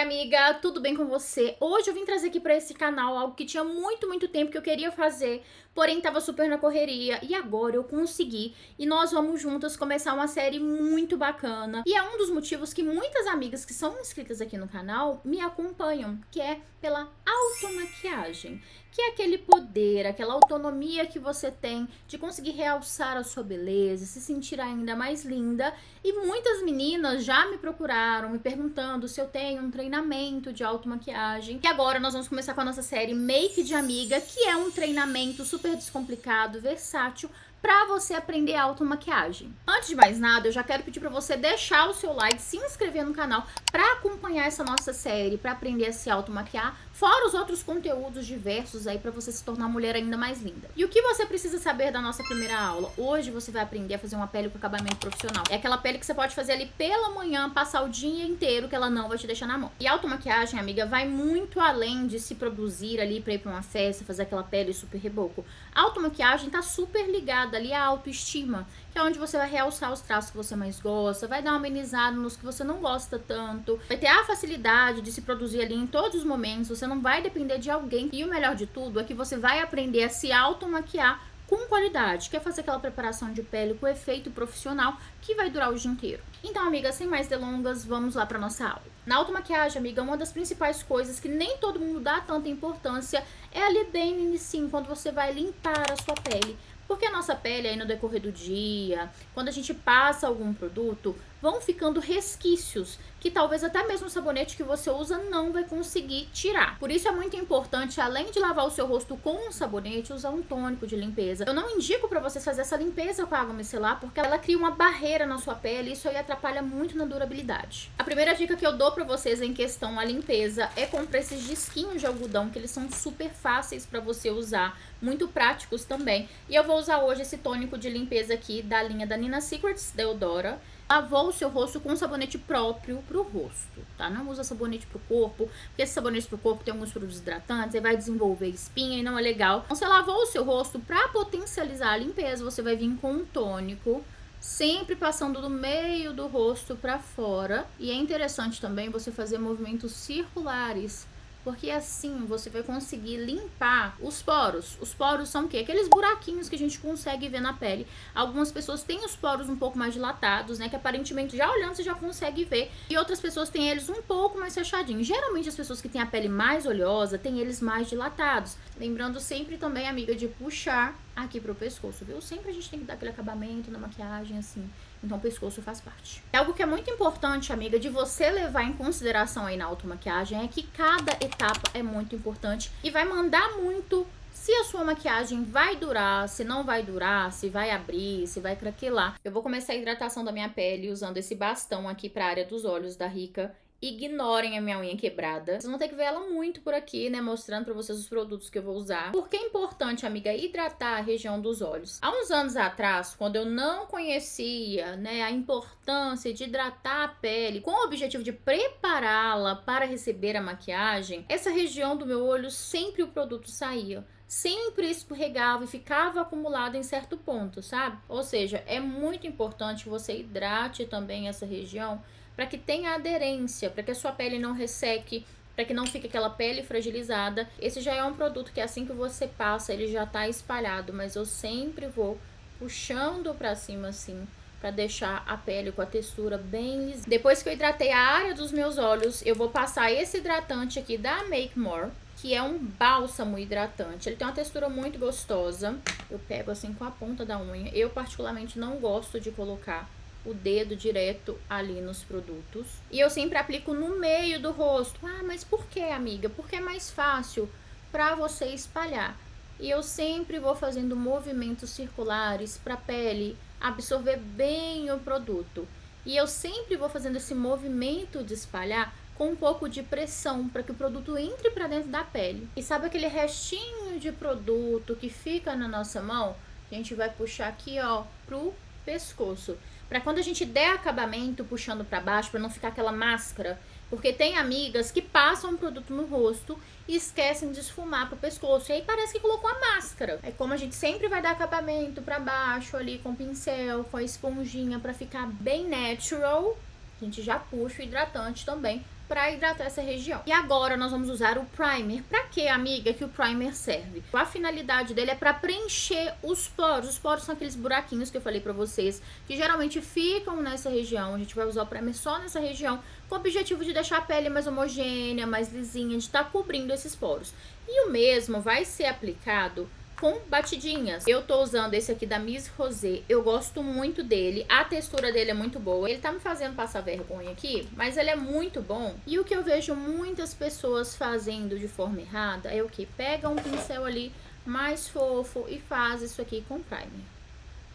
amiga, tudo bem com você? Hoje eu vim trazer aqui pra esse canal algo que tinha muito tempo que eu queria fazer, porém tava super na correria e agora eu consegui e nós vamos juntas começar uma série muito bacana. E é um dos motivos que muitas amigas que são inscritas aqui no canal me acompanham, que é pela automaquiagem, que é aquele poder, aquela autonomia que você tem de conseguir realçar a sua beleza, se sentir ainda mais linda. E muitas meninas já me procuraram, me perguntando se eu tenho um treinamento de automaquiagem. E agora nós vamos começar com a nossa série Make de Amiga, que é um treinamento super descomplicado, versátil, pra você aprender automaquiagem. Antes de mais nada, eu já quero pedir pra você deixar o seu like, se inscrever no canal pra acompanhar essa nossa série, pra aprender a se automaquiar, fora os outros conteúdos diversos aí pra você se tornar uma mulher ainda mais linda. E o que você precisa saber da nossa primeira aula? Hoje você vai aprender a fazer uma pele com acabamento profissional. É aquela pele que você pode fazer ali pela manhã, passar o dia inteiro, que ela não vai te deixar na mão. E a automaquiagem, amiga, vai muito além de se produzir ali pra ir pra uma festa, fazer aquela pele super reboco. A automaquiagem tá super ligada ali a autoestima, que é onde você vai realçar os traços que você mais gosta, vai dar uma amenizada nos que você não gosta tanto, vai ter a facilidade de se produzir ali em todos os momentos, você não vai depender de alguém. E o melhor de tudo é que você vai aprender a se automaquiar com qualidade, que é fazer aquela preparação de pele com efeito profissional que vai durar o dia inteiro. Então, amiga, sem mais delongas, vamos lá para nossa aula. Na automaquiagem, amiga, uma das principais coisas que nem todo mundo dá tanta importância é ali bem no início, quando você vai limpar a sua pele. Porque a nossa pele aí no decorrer do dia, quando a gente passa algum produto, vão ficando resquícios que talvez até mesmo o sabonete que você usa não vai conseguir tirar. Por isso é muito importante, além de lavar o seu rosto com um sabonete, usar um tônico de limpeza. Eu não indico pra vocês fazer essa limpeza com a água micelar, porque ela cria uma barreira na sua pele e isso aí atrapalha muito na durabilidade. A primeira dica que eu dou pra vocês em questão à limpeza é comprar esses disquinhos de algodão, que eles são super fáceis pra você usar, muito práticos também. E eu vou usar hoje esse tônico de limpeza aqui da linha da Nina Secrets, da Eudora. Lavou o seu rosto com um sabonete próprio pro rosto, tá? Não usa sabonete pro corpo, porque esse sabonete pro corpo tem alguns produtos hidratantes, aí vai desenvolver espinha e não é legal. Então, você lavou o seu rosto, pra potencializar a limpeza, você vai vir com um tônico, sempre passando do meio do rosto pra fora. E é interessante também você fazer movimentos circulares, porque assim você vai conseguir limpar os poros. Os poros são o quê? Aqueles buraquinhos que a gente consegue ver na pele. Algumas pessoas têm os poros um pouco mais dilatados, né? Que aparentemente já olhando você já consegue ver. E outras pessoas têm eles um pouco mais fechadinhos. Geralmente as pessoas que têm a pele mais oleosa têm eles mais dilatados. Lembrando sempre também, amiga, de puxar aqui pro pescoço, viu? Sempre a gente tem que dar aquele acabamento na maquiagem, assim. Então o pescoço faz parte. Algo que é muito importante, amiga, de você levar em consideração aí na automaquiagem é que cada etapa é muito importante e vai mandar muito se a sua maquiagem vai durar, se não vai durar, se vai abrir, se vai craquelar. Eu vou começar a hidratação da minha pele usando esse bastão aqui para a área dos olhos da Rica. Ignorem a minha unha quebrada. Vocês vão ter que ver ela muito por aqui, né? Mostrando pra vocês os produtos que eu vou usar. Porque é importante, amiga, hidratar a região dos olhos. Há uns anos atrás, quando eu não conhecia, né, a importância de hidratar a pele com o objetivo de prepará-la para receber a maquiagem, essa região do meu olho sempre o produto saía. Sempre escorregava e ficava acumulado em certo ponto, sabe? Ou seja, é muito importante que você hidrate também essa região para que tenha aderência, para que a sua pele não resseque, para que não fique aquela pele fragilizada. Esse já é um produto que assim que você passa, ele já tá espalhado, mas eu sempre vou puxando para cima assim, para deixar a pele com a textura bem lisa. Depois que eu hidratei a área dos meus olhos, eu vou passar esse hidratante aqui da Make More, que é um bálsamo hidratante. Ele tem uma textura muito gostosa. Eu pego assim com a ponta da unha. Eu particularmente não gosto de colocar o dedo direto ali nos produtos. E eu sempre aplico no meio do rosto. Ah, mas por que, amiga? Porque é mais fácil para você espalhar. E eu sempre vou fazendo movimentos circulares para a pele absorver bem o produto. E eu sempre vou fazendo esse movimento de espalhar com um pouco de pressão para que o produto entre para dentro da pele. E sabe aquele restinho de produto que fica na nossa mão? A gente vai puxar aqui, ó, pro pescoço. Para quando a gente der acabamento puxando para baixo, para não ficar aquela máscara. Porque tem amigas que passam o produto no rosto e esquecem de esfumar pro pescoço. E aí parece que colocou a máscara. É como a gente sempre vai dar acabamento para baixo ali com o pincel, com a esponjinha para ficar bem natural. A gente já puxa o hidratante também para hidratar essa região. E agora nós vamos usar o primer. Pra que, amiga, que o primer serve? A finalidade dele é para preencher os poros. Os poros são aqueles buraquinhos que eu falei pra vocês, que geralmente ficam nessa região. A gente vai usar o primer só nessa região, com o objetivo de deixar a pele mais homogênea, mais lisinha, de estar cobrindo esses poros. E o mesmo vai ser aplicado com batidinhas. Eu tô usando esse aqui da Miss Rosé, eu gosto muito dele, a textura dele é muito boa. Ele tá me fazendo passar vergonha aqui, mas ele é muito bom. E o que eu vejo muitas pessoas fazendo de forma errada é o que? Pega um pincel ali mais fofo e faz isso aqui com primer.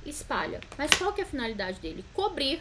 Espalha. Mas qual que é a finalidade dele? Cobrir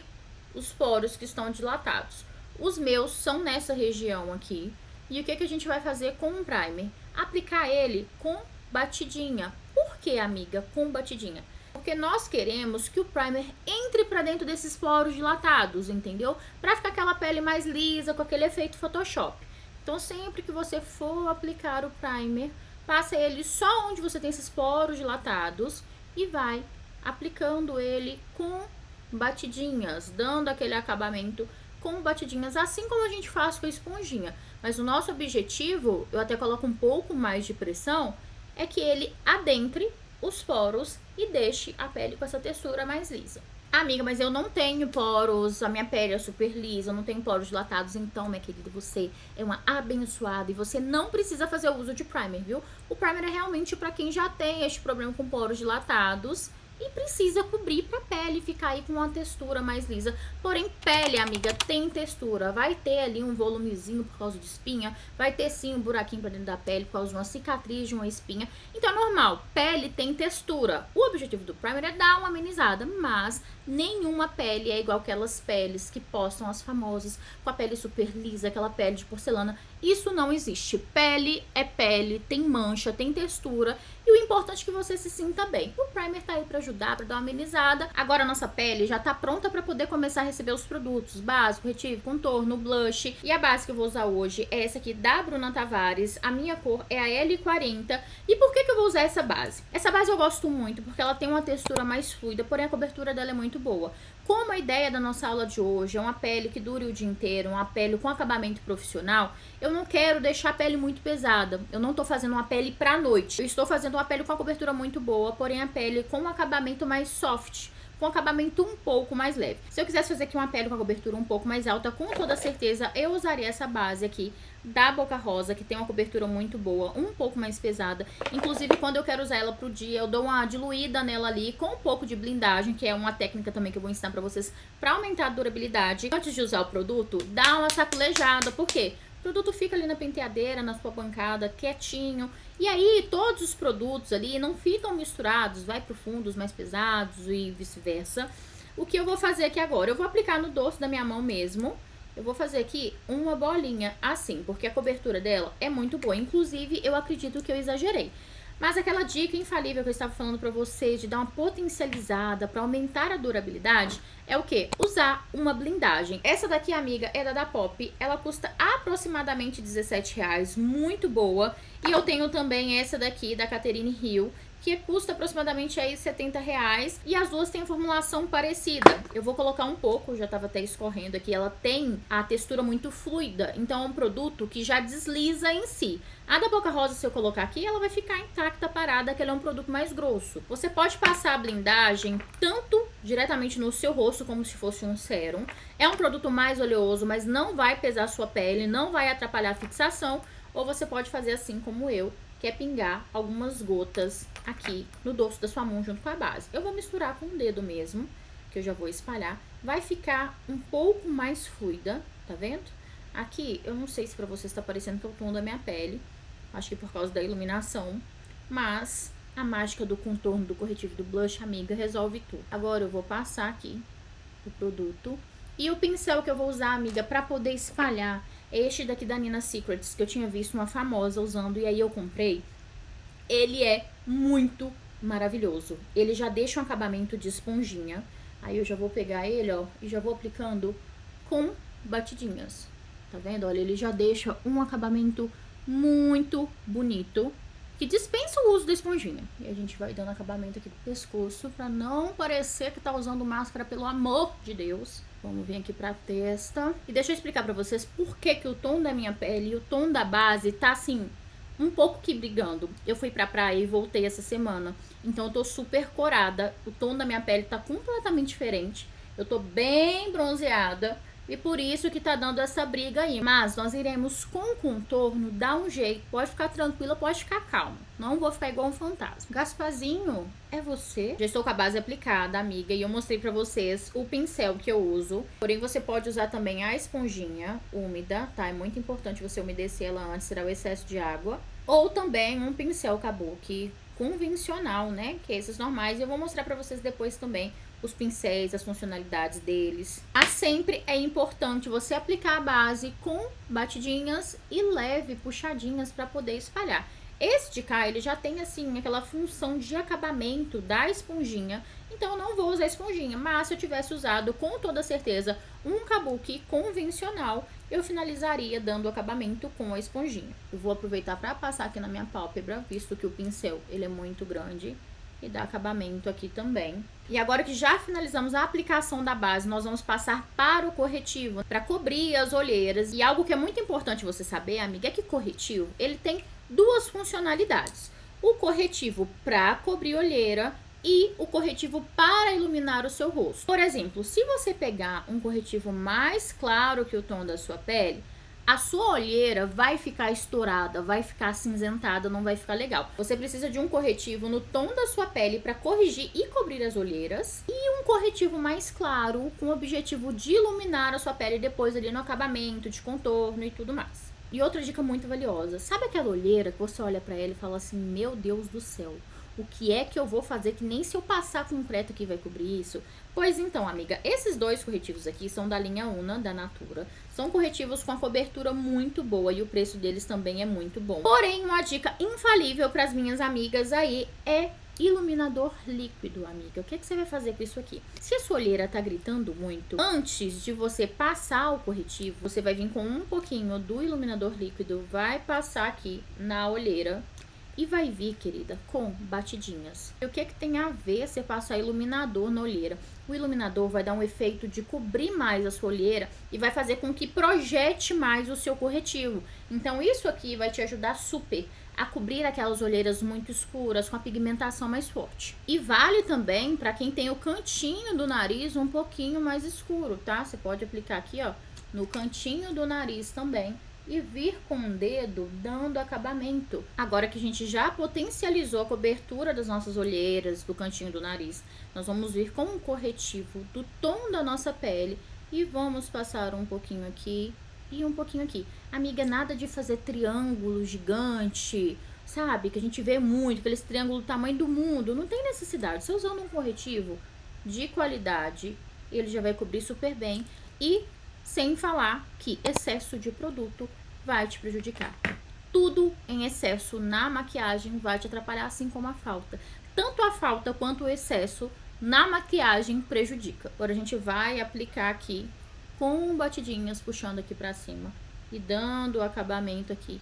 os poros que estão dilatados. Os meus são nessa região aqui. E o que a gente vai fazer com um primer? Aplicar ele com batidinha. Por que, amiga, com batidinha? Porque nós queremos que o primer entre para dentro desses poros dilatados, entendeu? Para ficar aquela pele mais lisa, com aquele efeito Photoshop. Então, sempre que você for aplicar o primer, passa ele só onde você tem esses poros dilatados e vai aplicando ele com batidinhas, dando aquele acabamento com batidinhas, assim como a gente faz com a esponjinha. Mas o nosso objetivo, eu até coloco um pouco mais de pressão, é que ele adentre os poros e deixe a pele com essa textura mais lisa. Amiga, mas eu não tenho poros, a minha pele é super lisa, eu não tenho poros dilatados, então, minha querida, você é uma abençoada e você não precisa fazer o uso de primer, viu? O primer é realmente para quem já tem este problema com poros dilatados e precisa cobrir pra pele ficar aí com uma textura mais lisa. Porém, pele, amiga, tem textura. Vai ter ali um volumezinho por causa de espinha. Vai ter sim um buraquinho pra dentro da pele por causa de uma cicatriz, de uma espinha. Então é normal, pele tem textura. O objetivo do primer é dar uma amenizada, mas nenhuma pele é igual aquelas peles que postam as famosas, com a pele super lisa, aquela pele de porcelana. Isso não existe. Pele é pele, tem mancha, tem textura. E o importante é que você se sinta bem. O primer tá aí pra ajudar, pra dar uma amenizada. Agora a nossa pele já tá pronta pra poder começar a receber os produtos. Básico, retivo, contorno, blush. E a base que eu vou usar hoje é essa aqui da Bruna Tavares. A minha cor é a L40. E por que eu vou usar essa base? Essa base eu gosto muito porque ela tem uma textura mais fluida, porém a cobertura dela é muito boa. Como a ideia da nossa aula de hoje é uma pele que dure o dia inteiro, uma pele com acabamento profissional, eu não quero deixar a pele muito pesada. Eu não tô fazendo uma pele pra noite. Eu estou fazendo uma pele com a cobertura muito boa, porém a pele com um acabamento mais soft, com acabamento um pouco mais leve. Se eu quisesse fazer aqui uma pele com a cobertura um pouco mais alta, com toda certeza eu usaria essa base aqui da Boca Rosa, que tem uma cobertura muito boa, um pouco mais pesada. Inclusive, quando eu quero usar ela pro dia, eu dou uma diluída nela ali com um pouco de blindagem, que é uma técnica também que eu vou ensinar pra vocês pra aumentar a durabilidade. Antes de usar o produto, dá uma sacolejada. Por quê? O produto fica ali na penteadeira, na sua bancada, quietinho. E aí, todos os produtos ali não ficam misturados, vai pro fundo os mais pesados e vice-versa. O que eu vou fazer aqui agora? Eu vou aplicar no dorso da minha mão mesmo. Eu vou fazer aqui uma bolinha assim, porque a cobertura dela é muito boa. Inclusive, eu acredito que eu exagerei. Mas aquela dica infalível que eu estava falando pra vocês de dar uma potencializada pra aumentar a durabilidade é o quê? Usar uma blindagem. Essa daqui, amiga, é da Dapop. Ela custa aproximadamente R$17, muito boa. E eu tenho também essa daqui da Catherine Hill, que custa aproximadamente aí R$70. E as duas têm formulação parecida. Eu vou colocar um pouco, já tava até escorrendo aqui. Ela tem a textura muito fluida, então é um produto que já desliza em si. A da Boca Rosa, se eu colocar aqui, ela vai ficar intacta, parada, que ela é um produto mais grosso. Você pode passar a blindagem tanto diretamente no seu rosto, como se fosse um sérum. É um produto mais oleoso, mas não vai pesar a sua pele, não vai atrapalhar a fixação. Ou você pode fazer assim como eu, que é pingar algumas gotas aqui no dorso da sua mão junto com a base. Eu vou misturar com o dedo mesmo, que eu já vou espalhar. Vai ficar um pouco mais fluida, tá vendo? Aqui, eu não sei se pra vocês tá parecendo que é o tom da minha pele. Acho que por causa da iluminação. Mas a mágica do contorno, do corretivo, do blush, amiga, resolve tudo. Agora eu vou passar aqui o produto. E o pincel que eu vou usar, amiga, pra poder espalhar é este daqui da Nina Secrets, que eu tinha visto uma famosa usando e aí eu comprei. Ele é muito maravilhoso. Ele já deixa um acabamento de esponjinha. Aí eu já vou pegar ele, ó, e já vou aplicando com batidinhas. Tá vendo? Olha, ele já deixa um acabamento muito bonito. que dispensa o uso da esponjinha. E a gente vai dando acabamento aqui pro pescoço pra não parecer que tá usando máscara, pelo amor de Deus. Vamos vir aqui pra testa. E deixa eu explicar pra vocês por que que o tom da minha pele e o tom da base tá assim, um pouco que brigando. Eu fui pra praia e voltei essa semana, então eu tô super corada. O tom da minha pele tá completamente diferente. Eu tô bem bronzeada. E por isso que tá dando essa briga aí. Mas nós iremos com o contorno dar um jeito. Pode ficar tranquila, pode ficar calma. Não vou ficar igual um fantasma. Gasparzinho, é você? Já estou com a base aplicada, amiga. E eu mostrei pra vocês o pincel que eu uso. Porém, você pode usar também a esponjinha úmida, tá? É muito importante você umedecer ela antes, tirar o excesso de água. Ou também um pincel kabuki convencional, né? Que é esses normais. E eu vou mostrar pra vocês depois também os pincéis, as funcionalidades deles. Mas sempre é importante você aplicar a base com batidinhas e leve puxadinhas para poder espalhar. Esse de cá, ele já tem assim aquela função de acabamento da esponjinha, então eu não vou usar esponjinha, mas se eu tivesse usado com toda certeza um kabuki convencional, eu finalizaria dando acabamento com a esponjinha. Eu vou aproveitar para passar aqui na minha pálpebra, visto que o pincel ele é muito grande, e dá acabamento aqui também. E agora que já finalizamos a aplicação da base, nós vamos passar para o corretivo, para cobrir as olheiras. E algo que é muito importante você saber, amiga, é que corretivo, ele tem duas funcionalidades. O corretivo para cobrir olheira e o corretivo para iluminar o seu rosto. Por exemplo, se você pegar um corretivo mais claro que o tom da sua pele, a sua olheira vai ficar estourada, vai ficar acinzentada, não vai ficar legal. Você precisa de um corretivo no tom da sua pele para corrigir e cobrir as olheiras. E um corretivo mais claro, com o objetivo de iluminar a sua pele depois ali no acabamento, de contorno e tudo mais. E outra dica muito valiosa, sabe aquela olheira que você olha para ela e fala assim, meu Deus do céu, o que é que eu vou fazer que nem se eu passar concreto aqui vai cobrir isso? Pois então, amiga, esses dois corretivos aqui são da linha Una, da Natura. São corretivos com a cobertura muito boa e o preço deles também é muito bom. Porém, uma dica infalível para as minhas amigas aí é iluminador líquido, amiga. O que você vai fazer com isso aqui? Se a sua olheira tá gritando muito, antes de você passar o corretivo, você vai vir com um pouquinho do iluminador líquido, vai passar aqui na olheira. E vai vir, querida, com batidinhas. E o que tem a ver você passar iluminador na olheira? O iluminador vai dar um efeito de cobrir mais a sua olheira e vai fazer com que projete mais o seu corretivo. Então isso aqui vai te ajudar super a cobrir aquelas olheiras muito escuras com a pigmentação mais forte. E vale também para quem tem o cantinho do nariz um pouquinho mais escuro, tá? Você pode aplicar aqui, ó, no cantinho do nariz também. E vir com o dedo dando acabamento. Agora que a gente já potencializou a cobertura das nossas olheiras, do cantinho do nariz, nós vamos vir com um corretivo do tom da nossa pele e vamos passar um pouquinho aqui e um pouquinho aqui. Amiga, nada de fazer triângulo gigante, sabe? Que a gente vê muito, aqueles triângulos do tamanho do mundo. Não tem necessidade. Você usando um corretivo de qualidade, ele já vai cobrir super bem e sem falar que excesso de produto vai te prejudicar. Tudo em excesso na maquiagem vai te atrapalhar, assim como a falta. Tanto a falta quanto o excesso na maquiagem prejudica. Agora a gente vai aplicar aqui com batidinhas, puxando aqui pra cima e dando o acabamento aqui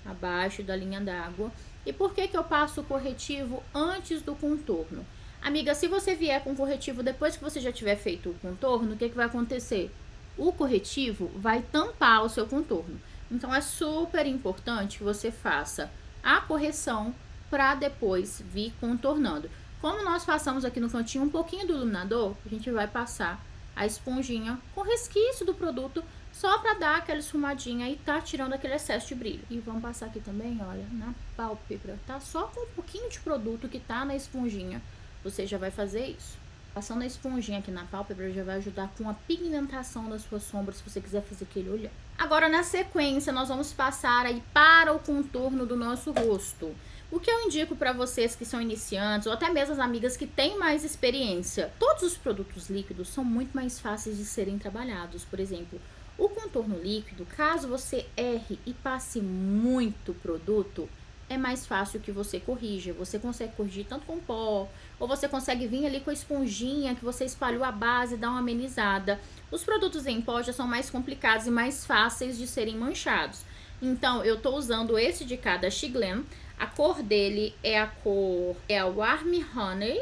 abaixo da linha d'água. E por que que eu passo o corretivo antes do contorno? Amiga, se você vier com corretivo depois que você já tiver feito o contorno, o que que vai acontecer? O corretivo vai tampar o seu contorno. Então, é super importante que você faça a correção para depois vir contornando. Como nós passamos aqui no cantinho um pouquinho do iluminador, a gente vai passar a esponjinha com resquício do produto só para dar aquela esfumadinha e tá tirando aquele excesso de brilho. E vamos passar aqui também, olha, na pálpebra, tá? Só com um pouquinho de produto que tá na esponjinha, você já vai fazer isso. Passando a esponjinha aqui na pálpebra já vai ajudar com a pigmentação das suas sombras, se você quiser fazer aquele olhão. Agora, na sequência, nós vamos passar aí para o contorno do nosso rosto. O que eu indico para vocês que são iniciantes, ou até mesmo as amigas que têm mais experiência, todos os produtos líquidos são muito mais fáceis de serem trabalhados. Por exemplo, o contorno líquido, caso você erre e passe muito produto, é mais fácil que você corrija. Você consegue corrigir tanto com pó, ou você consegue vir ali com a esponjinha que você espalhou a base e dar uma amenizada. Os produtos em pó já são mais complicados e mais fáceis de serem manchados. Então, eu tô usando esse de cá da Shiglam. A cor dele é o Warm Honey.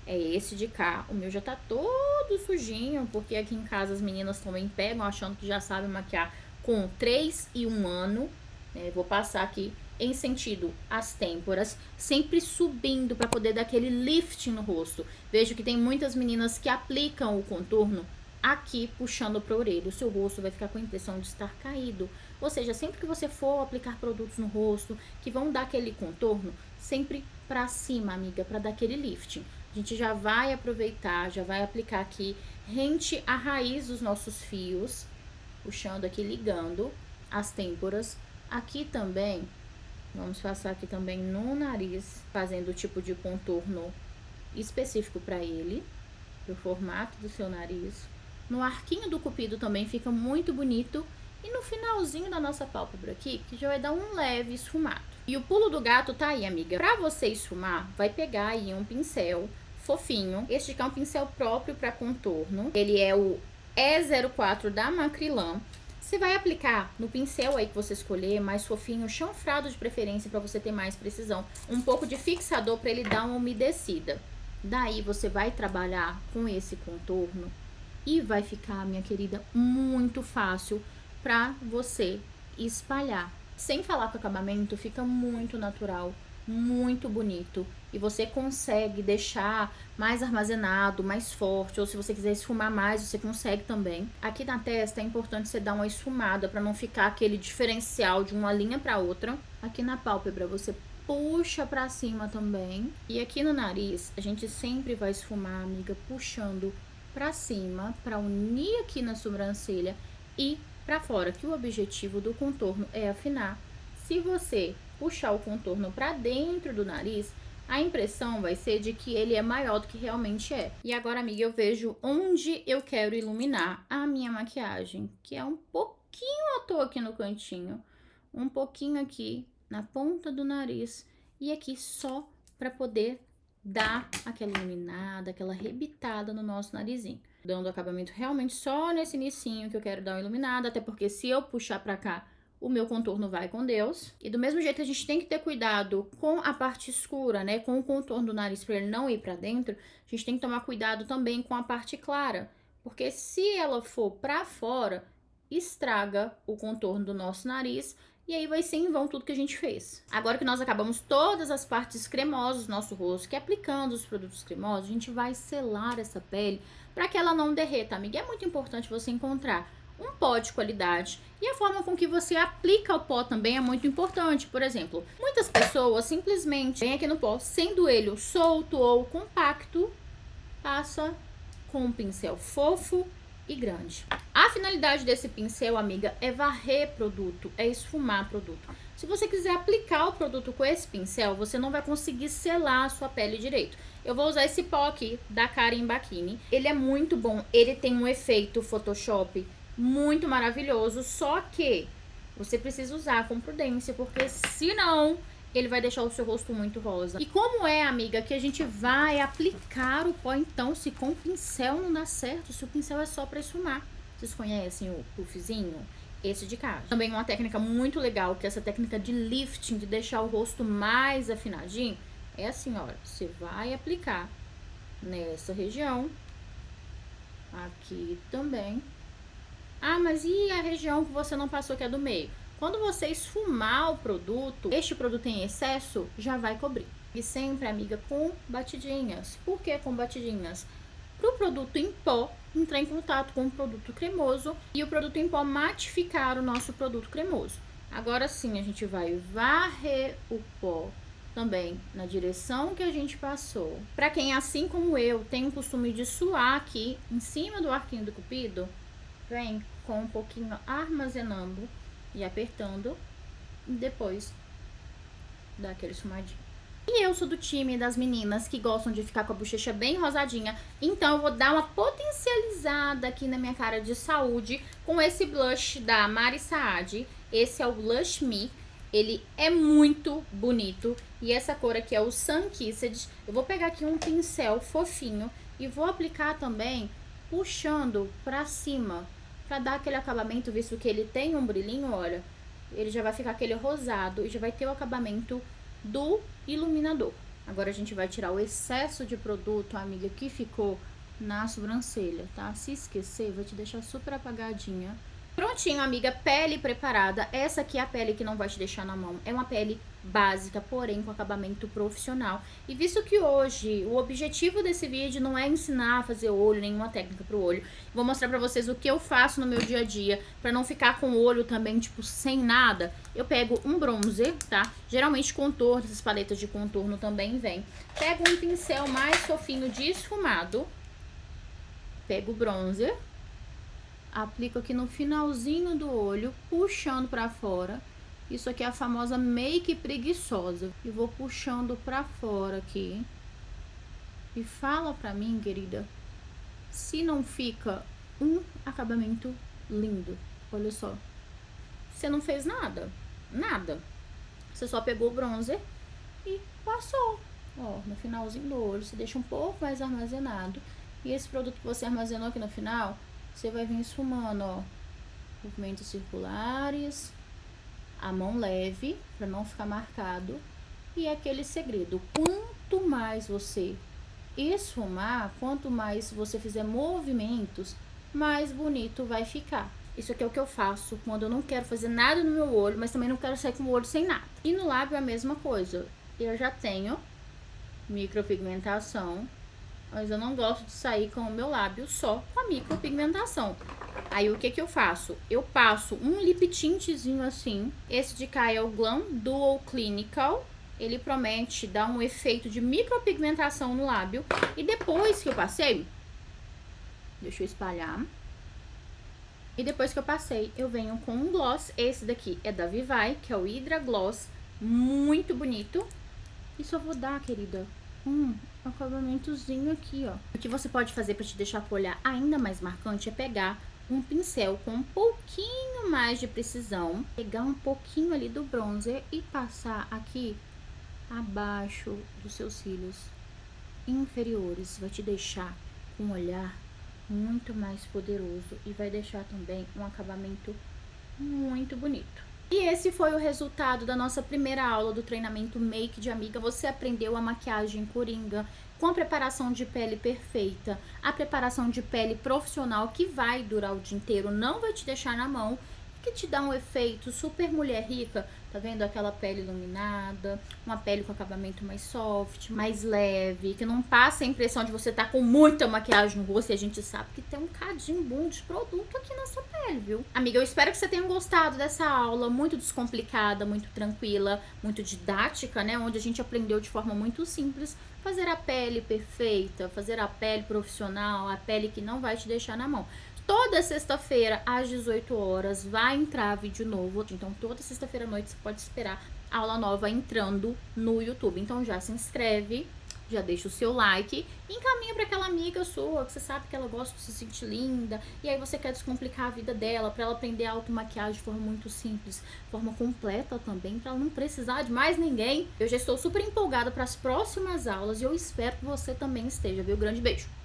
É esse de cá. O meu já tá todo sujinho, porque aqui em casa as meninas também pegam achando que já sabem maquiar com 3 e 1 ano. Vou passar aqui em sentido às têmporas, sempre subindo para poder dar aquele lifting no rosto. Vejo que tem muitas meninas que aplicam o contorno aqui puxando para a orelha. O seu rosto vai ficar com a impressão de estar caído. Ou seja, sempre que você for aplicar produtos no rosto que vão dar aquele contorno, sempre para cima, amiga, para dar aquele lifting. A gente já vai aproveitar, já vai aplicar aqui rente à raiz dos nossos fios, puxando aqui, ligando as têmporas. Aqui também, vamos passar aqui também no nariz, fazendo o tipo de contorno específico para ele, pro formato do seu nariz. No arquinho do cupido também fica muito bonito. E no finalzinho da nossa pálpebra aqui, que já vai dar um leve esfumado. E o pulo do gato tá aí, amiga. Pra você esfumar, vai pegar aí um pincel fofinho. Este aqui é um pincel próprio para contorno. Ele é o E04 da Macrylan. Você vai aplicar no pincel aí que você escolher, mais fofinho, chanfrado de preferência para você ter mais precisão. Um pouco de fixador para ele dar uma umedecida. Daí você vai trabalhar com esse contorno e vai ficar, minha querida, muito fácil para você espalhar. Sem falar que o acabamento fica muito natural, muito bonito. E você consegue deixar mais armazenado, mais forte. Ou se você quiser esfumar mais, você consegue também. Aqui na testa é importante você dar uma esfumada para não ficar aquele diferencial de uma linha para outra. Aqui na pálpebra você puxa para cima também. E aqui no nariz a gente sempre vai esfumar, amiga, puxando para cima, para unir aqui na sobrancelha e para fora, que o objetivo do contorno é afinar. Se você puxar o contorno para dentro do nariz, a impressão vai ser de que ele é maior do que realmente é. E agora, amiga, eu vejo onde eu quero iluminar a minha maquiagem, que é um pouquinho à toa aqui no cantinho, um pouquinho aqui na ponta do nariz e aqui só para poder dar aquela iluminada, aquela rebitada no nosso narizinho. Dando acabamento realmente só nesse inicinho que eu quero dar uma iluminada, até porque se eu puxar pra cá, o meu contorno vai com Deus. E do mesmo jeito a gente tem que ter cuidado com a parte escura, né, com o contorno do nariz pra ele não ir pra dentro, a gente tem que tomar cuidado também com a parte clara, porque se ela for pra fora, estraga o contorno do nosso nariz. E aí vai ser em vão tudo que a gente fez. Agora que nós acabamos todas as partes cremosas do nosso rosto, que aplicando os produtos cremosos, a gente vai selar essa pele para que ela não derreta, amiga. É muito importante você encontrar um pó de qualidade. E a forma com que você aplica o pó também é muito importante. Por exemplo, muitas pessoas simplesmente vêm aqui no pó, sendo ele solto ou compacto, passa com um pincel fofo e grande. A finalidade desse pincel, amiga, é varrer produto, é esfumar produto. Se você quiser aplicar o produto com esse pincel, você não vai conseguir selar a sua pele direito. Eu vou usar esse pó aqui da Karen Bakini. Ele é muito bom, ele tem um efeito Photoshop muito maravilhoso, só que você precisa usar com prudência, porque senão ele vai deixar o seu rosto muito rosa. E como é, amiga, que a gente vai aplicar o pó, então, se com o pincel não dá certo, se o pincel é só para esfumar? Vocês conhecem o puffzinho? Esse de cá. Também uma técnica muito legal, que é essa técnica de lifting, de deixar o rosto mais afinadinho. É assim, olha, você vai aplicar nessa região, aqui também. Ah, mas e a região que você não passou, que é do meio? Quando você esfumar o produto, este produto em excesso já vai cobrir. E sempre, amiga, com batidinhas. Por que com batidinhas? Para o produto em pó entrar em contato com o produto cremoso e o produto em pó matificar o nosso produto cremoso. Agora sim, a gente vai varrer o pó também na direção que a gente passou. Para quem, assim como eu, tem o costume de suar aqui em cima do arquinho do cupido, vem com um pouquinho armazenando e apertando, e depois dá aquele esfumadinho. E eu sou do time das meninas que gostam de ficar com a bochecha bem rosadinha, então eu vou dar uma potencializada aqui na minha cara de saúde com esse blush da Mari Saad. Esse é o Blush Me, ele é muito bonito e essa cor aqui é o Sun Kissed. Eu vou pegar aqui um pincel fofinho e vou aplicar também puxando pra cima, pra dar aquele acabamento, visto que ele tem um brilhinho, olha, ele já vai ficar aquele rosado e já vai ter o acabamento do iluminador. Agora a gente vai tirar o excesso de produto, amiga, que ficou na sobrancelha, tá? Se esquecer, vai te deixar super apagadinha. Prontinho, amiga, pele preparada. Essa aqui é a pele que não vai te deixar na mão. É uma pele básica, porém com acabamento profissional. E visto que hoje o objetivo desse vídeo não é ensinar a fazer olho, nenhuma técnica pro olho. Vou mostrar pra vocês o que eu faço no meu dia a dia, pra não ficar com o olho também, tipo, sem nada. Eu pego um bronzer, tá? Geralmente contorno, essas paletas de contorno também vem. Pego um pincel mais fofinho de esfumado. Pego o bronzer. Aplico aqui no finalzinho do olho, puxando pra fora. Isso aqui é a famosa make preguiçosa. E vou puxando pra fora aqui. E fala pra mim, querida, se não fica um acabamento lindo. Olha só. Você não fez nada. Nada. Você só pegou o bronzer e passou. Ó, no finalzinho do olho. Você deixa um pouco mais armazenado. E esse produto que você armazenou aqui no final, você vai vir esfumando, ó, movimentos circulares, a mão leve, para não ficar marcado. E é aquele segredo, quanto mais você esfumar, quanto mais você fizer movimentos, mais bonito vai ficar. Isso aqui é o que eu faço quando eu não quero fazer nada no meu olho, mas também não quero sair com o olho sem nada. E no lábio é a mesma coisa. Eu já tenho micropigmentação, mas eu não gosto de sair com o meu lábio só com a micropigmentação. Aí o que que eu faço? Eu passo um lip tintzinho assim. Esse de cá é o Glam Dual Clinical. Ele promete dar um efeito de micropigmentação no lábio. E depois que eu passei, deixa eu espalhar. E depois que eu passei, eu venho com um gloss. Esse daqui é da Vivai, que é o Hydra Gloss. Muito bonito. E só vou dar, querida, um acabamentozinho aqui, ó. O que você pode fazer para te deixar o olhar ainda mais marcante é pegar um pincel com um pouquinho mais de precisão, pegar um pouquinho ali do bronzer e passar aqui abaixo dos seus cílios inferiores. Vai te deixar com um olhar muito mais poderoso e vai deixar também um acabamento muito bonito. E esse foi o resultado da nossa primeira aula do treinamento Make de Amiga. Você aprendeu a maquiagem coringa com a preparação de pele perfeita, a preparação de pele profissional que vai durar o dia inteiro, não vai te deixar na mão, que te dá um efeito super mulher rica. Tá vendo aquela pele iluminada, uma pele com acabamento mais soft, mais leve, que não passa a impressão de você tá com muita maquiagem no rosto. E a gente sabe que tem um cadinho bom de produto aqui nessa pele, viu? Amiga, eu espero que você tenha gostado dessa aula, muito descomplicada, muito tranquila, muito didática, né? Onde a gente aprendeu de forma muito simples fazer a pele perfeita, fazer a pele profissional, a pele que não vai te deixar na mão. Toda sexta-feira, às 18 horas, vai entrar vídeo novo. Então, toda sexta-feira à noite, você pode esperar a aula nova entrando no YouTube. Então, já se inscreve, já deixa o seu like e encaminha para aquela amiga sua, que você sabe que ela gosta de se sentir linda. E aí, você quer descomplicar a vida dela, para ela aprender a automaquiagem de forma muito simples, de forma completa também, para ela não precisar de mais ninguém. Eu já estou super empolgada para as próximas aulas e eu espero que você também esteja, viu? Grande beijo!